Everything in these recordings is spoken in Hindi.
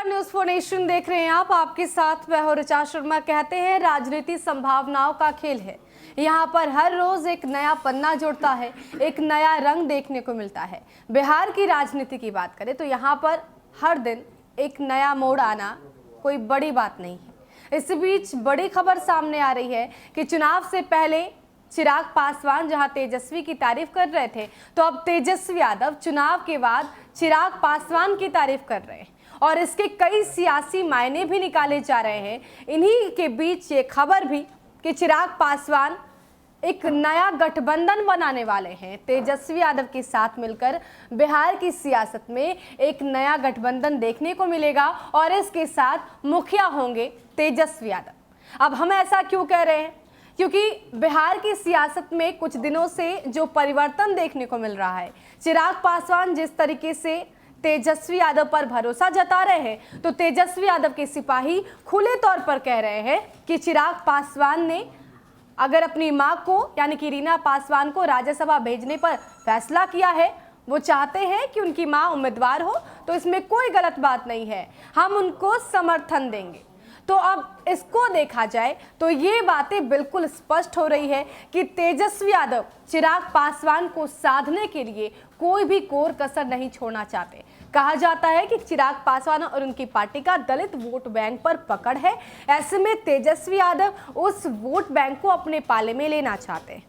न्यूज़ फॉर नेशन देख रहे हैं आप। आपके साथ मैं हूं ऋचा शर्मा। कहते हैं राजनीति संभावनाओं का खेल है। यहाँ पर हर रोज एक नया पन्ना जुड़ता है, एक नया रंग देखने को मिलता है। बिहार की राजनीति की बात करें तो यहाँ पर हर दिन एक नया मोड़ आना कोई बड़ी बात नहीं है। इस बीच बड़ी खबर सामने आ रही है कि चुनाव से पहले चिराग पासवान जहां तेजस्वी की तारीफ कर रहे थे, तो अब तेजस्वी यादव चुनाव के बाद चिराग पासवान की तारीफ कर रहे हैं और इसके कई सियासी मायने भी निकाले जा रहे हैं। इन्हीं के बीच ये खबर भी कि चिराग पासवान एक नया गठबंधन बनाने वाले हैं। तेजस्वी यादव के साथ मिलकर बिहार की सियासत में एक नया गठबंधन देखने को मिलेगा और इसके साथ मुखिया होंगे तेजस्वी यादव। अब हम ऐसा क्यों कह रहे हैं? क्योंकि बिहार की सियासत में कुछ दिनों से जो परिवर्तन देखने को मिल रहा है, चिराग पासवान जिस तरीके से तेजस्वी यादव पर भरोसा जता रहे हैं, तो तेजस्वी यादव के सिपाही खुले तौर पर कह रहे हैं कि चिराग पासवान ने अगर अपनी मां को यानी कि रीना पासवान को राज्यसभा भेजने पर फैसला किया है, वो चाहते हैं कि उनकी मां उम्मीदवार हो, तो इसमें कोई गलत बात नहीं है, हम उनको समर्थन देंगे। तो अब इसको देखा जाए तो ये बातें बिल्कुल स्पष्ट हो रही है कि तेजस्वी यादव चिराग पासवान को साधने के लिए कोई भी कोर कसर नहीं छोड़ना चाहते। कहा जाता है कि चिराग पासवान और उनकी पार्टी का दलित वोट बैंक पर पकड़ है। ऐसे में तेजस्वी यादव उस वोट बैंक को अपने पाले में लेना चाहते हैं।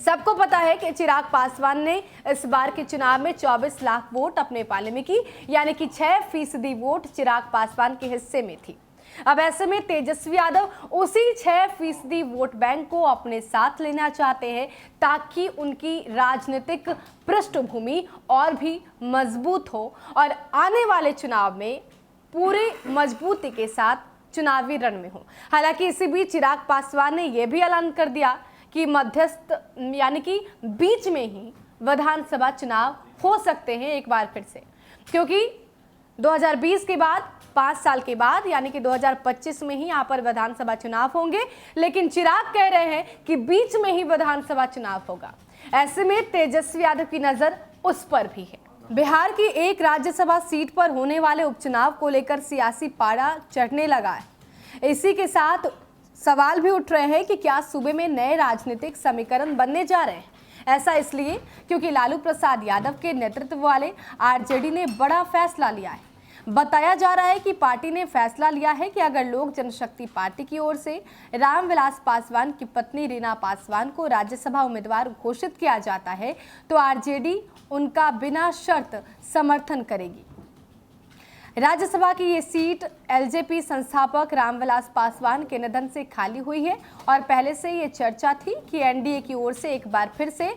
सबको पता है कि चिराग पासवान ने इस बार के चुनाव में 24 लाख वोट अपने पाले में की, यानी कि 6% वोट चिराग पासवान के हिस्से में थी। अब ऐसे में तेजस्वी यादव उसी 6% वोट बैंक को अपने साथ लेना चाहते हैं ताकि उनकी राजनीतिक पृष्ठभूमि और भी मजबूत हो और आने वाले चुनाव में पूरे मजबूती के साथ चुनावी रण में हो। हालांकि इसी बीच चिराग पासवान ने यह भी ऐलान कर दिया कि मध्यस्थ यानी कि बीच में ही विधानसभा चुनाव हो सकते हैं एक बार फिर से, क्योंकि 2020 के बाद 5 साल के बाद यानी कि 2025 में ही यहाँ पर विधानसभा चुनाव होंगे, लेकिन चिराग कह रहे हैं कि बीच में ही विधानसभा चुनाव होगा। ऐसे में तेजस्वी यादव की नजर उस पर भी है। बिहार की एक राज्यसभा सीट पर होने वाले उपचुनाव को लेकर सियासी पारा चढ़ने लगा है। इसी के साथ सवाल भी उठ रहे हैं कि क्या सूबे में नए राजनीतिक समीकरण बनने जा रहे हैं। ऐसा इसलिए क्योंकि लालू प्रसाद यादव के नेतृत्व वाले आरजेडी ने बड़ा फैसला लिया है। बताया जा रहा है कि पार्टी ने फैसला लिया है कि अगर लोक जनशक्ति पार्टी की ओर से रामविलास पासवान की पत्नी रीना पासवान को राज्यसभा उम्मीदवार घोषित किया जाता है तो आरजेडी उनका बिना शर्त समर्थन करेगी। राज्यसभा की ये सीट एलजेपी संस्थापक रामविलास पासवान के निधन से खाली हुई है और पहले से ये चर्चा थी कि एनडीए की ओर से एक बार फिर से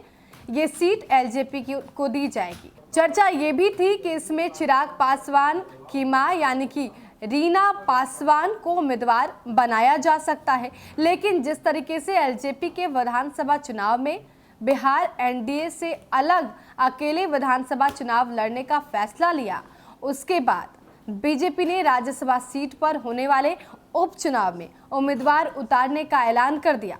ये सीट एलजेपी को दी जाएगी। चर्चा ये भी थी कि इसमें चिराग पासवान की मां यानी कि रीना पासवान को उम्मीदवार बनाया जा सकता है, लेकिन जिस तरीके से एलजेपी के विधानसभा चुनाव में बिहार एनडीए से अलग अकेले विधानसभा चुनाव लड़ने का फैसला लिया, उसके बाद बीजेपी ने राज्यसभा सीट पर होने वाले उपचुनाव में उम्मीदवार उतारने का ऐलान कर दिया।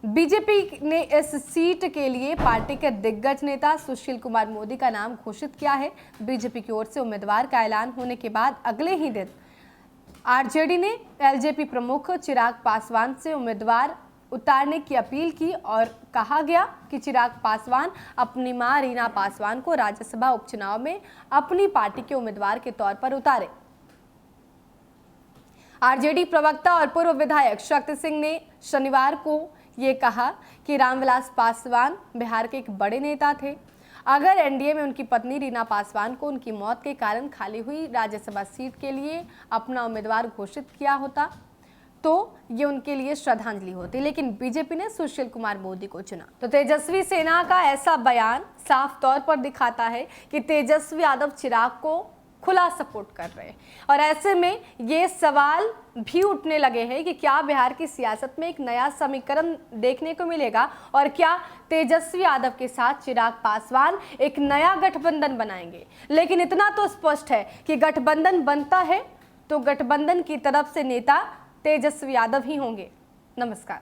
बीजेपी ने इस सीट के लिए पार्टी के दिग्गज नेता सुशील कुमार मोदी का नाम घोषित किया है। बीजेपी की ओर से उम्मीदवार का ऐलान होने के बाद अगले ही दिन आरजेडी ने एलजेपी प्रमुख चिराग पासवान से उम्मीदवार उतारने की अपील की और कहा गया कि चिराग पासवान अपनी मां रीना पासवान को राज्यसभा उपचुनाव में अपनी पार्टी के उम्मीदवार के तौर पर उतारे। आरजेडी प्रवक्ता और पूर्व विधायक शक्ति सिंह ने शनिवार को ये कहा कि रामविलास पासवान बिहार के एक बड़े नेता थे। अगर एनडीए में उनकी पत्नी रीना पासवान को उनकी मौत के कारण खाली हुई राज्यसभा सीट के लिए अपना उम्मीदवार घोषित किया होता तो ये उनके लिए श्रद्धांजलि होती, लेकिन बीजेपी ने सुशील कुमार मोदी को चुना। तो तेजस्वी सेना का ऐसा बयान साफ तौर पर दिखाता है कि तेजस्वी यादव चिराग को खुला सपोर्ट कर रहे हैं और ऐसे में ये सवाल भी उठने लगे हैं कि क्या बिहार की सियासत में एक नया समीकरण देखने को मिलेगा और क्या तेजस्वी यादव के साथ चिराग पासवान एक नया गठबंधन बनाएंगे। लेकिन इतना तो स्पष्ट है कि गठबंधन बनता है तो गठबंधन की तरफ से नेता तेजस्वी यादव ही होंगे। नमस्कार।